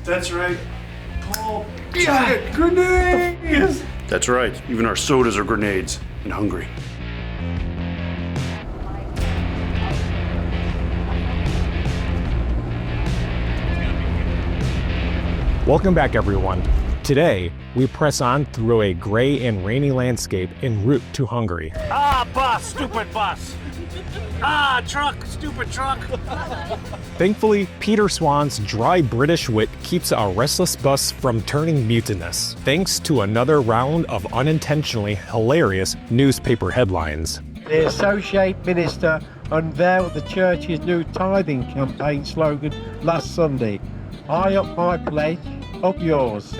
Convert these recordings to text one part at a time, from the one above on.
That's right. Paul, yeah, grenades! That's right. Even our sodas are grenades in Hungary. Welcome back, everyone. Today, we press on through a gray and rainy landscape en route to Hungary. Ah, bus, stupid bus. Ah, truck, stupid truck. Thankfully, Peter Swann's dry British wit keeps our restless bus from turning mutinous, thanks to another round of unintentionally hilarious newspaper headlines. The Associate Minister unveiled the church's new tithing campaign slogan last Sunday. High up my pledge, up yours.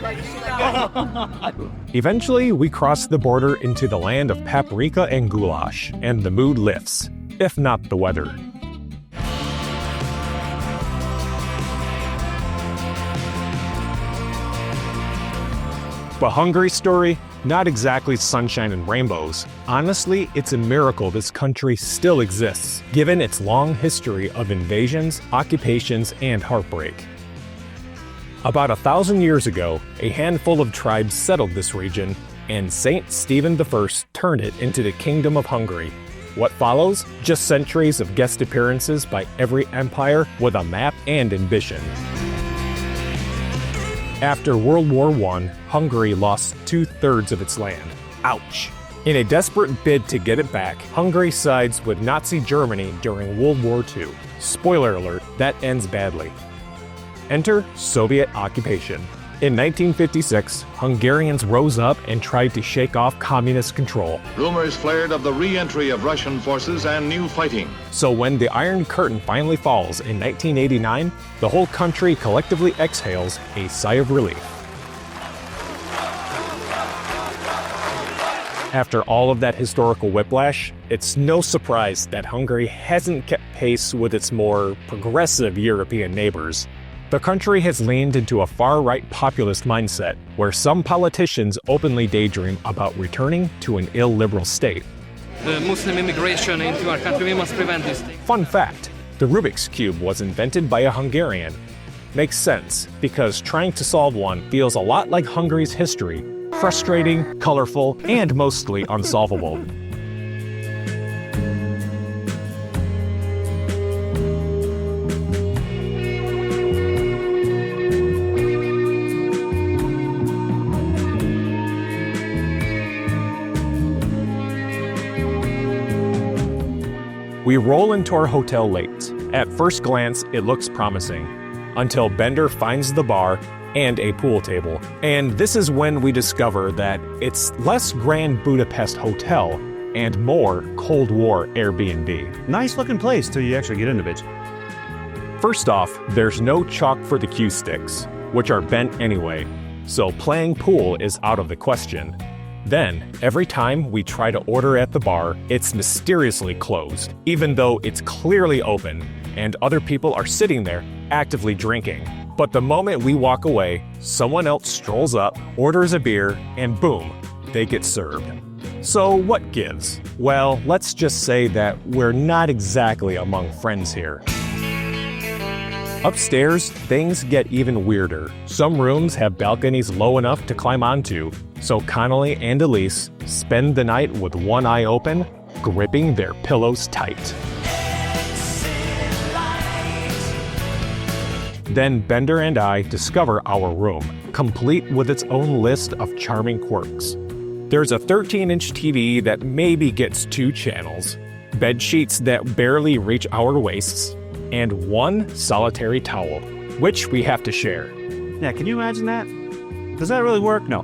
Eventually, we cross the border into the land of paprika and goulash, and the mood lifts, if not the weather. But Hungary's story? Not exactly sunshine and rainbows. Honestly, it's a miracle this country still exists, given its long history of invasions, occupations, and heartbreak. About 1,000 years ago, a handful of tribes settled this region, and Saint Stephen I turned it into the Kingdom of Hungary. What follows? Just centuries of guest appearances by every empire with a map and ambition. After World War I, Hungary lost 2/3 of its land. Ouch! In a desperate bid to get it back, Hungary sides with Nazi Germany during World War II. Spoiler alert, that ends badly. Enter Soviet occupation. In 1956, Hungarians rose up and tried to shake off communist control. Rumors flared of the re-entry of Russian forces and new fighting. So when the Iron Curtain finally falls in 1989, the whole country collectively exhales a sigh of relief. After all of that historical whiplash, it's no surprise that Hungary hasn't kept pace with its more progressive European neighbors. The country has leaned into a far-right populist mindset, where some politicians openly daydream about returning to an illiberal state. The Muslim immigration into our country, we must prevent this. Fun fact, the Rubik's Cube was invented by a Hungarian. Makes sense, because trying to solve one feels a lot like Hungary's history, frustrating, colorful, and mostly unsolvable. We roll into our hotel late. At first glance, it looks promising, until Bender finds the bar and a pool table. And this is when we discover that it's less Grand Budapest Hotel and more Cold War Airbnb. Nice looking place till you actually get into it. First off, there's no chalk for the cue sticks, which are bent anyway, so playing pool is out of the question. Then, every time we try to order at the bar, it's mysteriously closed, even though it's clearly open, and other people are sitting there, actively drinking. But the moment we walk away, someone else strolls up, orders a beer, and boom, they get served. So what gives? Well, let's just say that we're not exactly among friends here. Upstairs, things get even weirder. Some rooms have balconies low enough to climb onto, so Connolly and Elise spend the night with one eye open, gripping their pillows tight. Then Bender and I discover our room, complete with its own list of charming quirks. There's a 13-inch TV that maybe gets 2 channels, bed sheets that barely reach our waists, and one solitary towel, which we have to share. Yeah, can you imagine that? Does that really work? No.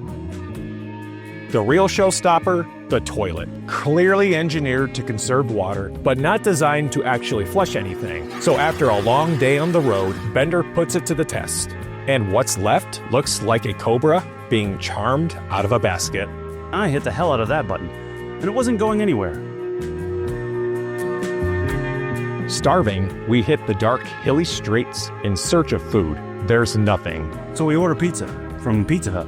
The real showstopper, the toilet. Clearly engineered to conserve water, but not designed to actually flush anything. So after a long day on the road, Bender puts it to the test. And what's left looks like a cobra being charmed out of a basket. I hit the hell out of that button, and it wasn't going anywhere. Starving, we hit the dark, hilly streets in search of food. There's nothing. So we order pizza from Pizza Hut.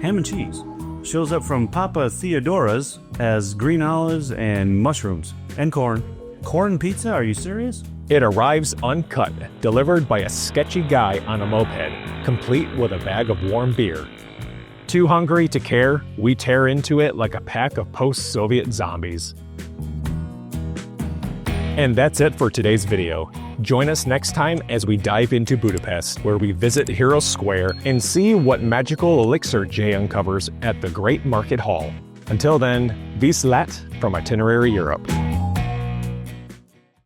Ham and cheese. Shows up from Papa Theodora's as green olives and mushrooms. And corn. Corn pizza? Are you serious? It arrives uncut, delivered by a sketchy guy on a moped, complete with a bag of warm beer. Too hungry to care, we tear into it like a pack of post-Soviet zombies. And that's it for today's video. Join us next time as we dive into Budapest, where we visit Hero Square and see what magical elixir Jay uncovers at the Great Market Hall. Until then, vis lat from Itinerary Europe.